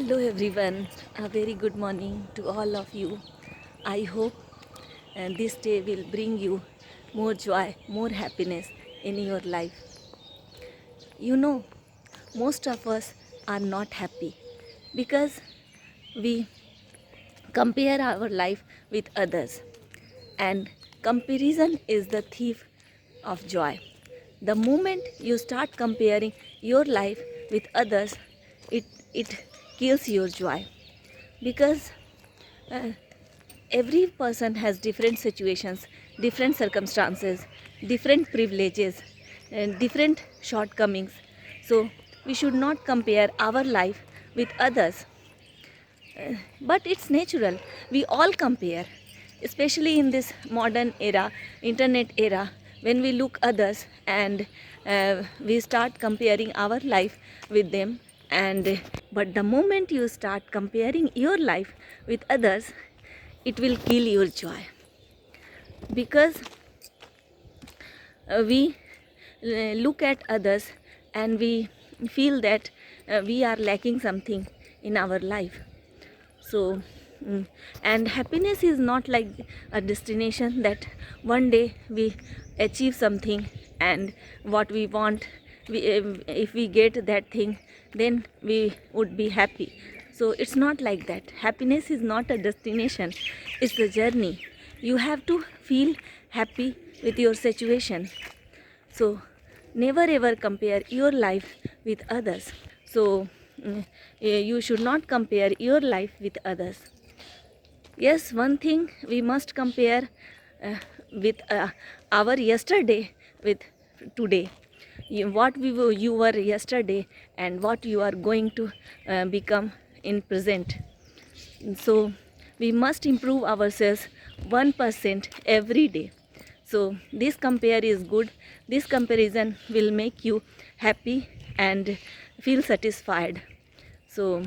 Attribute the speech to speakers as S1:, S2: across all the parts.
S1: Hello everyone, a very good morning to all of you. I hope this day will bring you more joy, more happiness in your life. You know, most of us are not happy because we compare our life with others, and comparison is the thief of joy. The moment you start comparing your life with others, it kills your joy because uh, every person has different situations, different circumstances, different privileges, and different shortcomings. So we should not compare our life with others. But it's natural. We all compare, especially in this modern era, internet era, when we look others and we start comparing our life with them. And but the moment you start comparing your life with others, it will kill your joy because we look at others and we feel that we are lacking something in our life. So and happiness is not like a destination that one day we achieve something and what we want, if we get that thing, then we would be happy. So it's not like that. Happiness is not a destination, it's a journey. You have to feel happy with your situation. So never ever compare your life with others. So you should not compare your life with others. Yes, one thing we must compare with our yesterday with today. What you were yesterday and what you are going to become in present. So we must improve ourselves 1% every day. So this compare is good. This comparison will make you happy and feel satisfied. So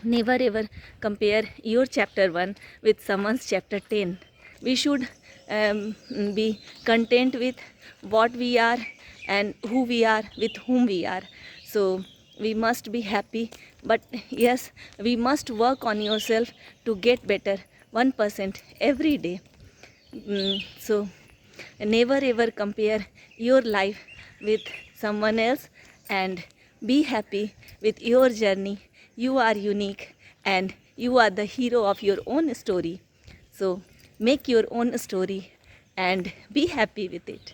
S1: never ever compare your chapter 1 with someone's chapter 10. We should be content with what we are and who we are, with whom we are. So we must be happy, but yes, we must work on yourself to get better 1% every day. So never ever compare your life with someone else and be happy with your journey. You are unique and you are the hero of your own story. So make your own story and be happy with it.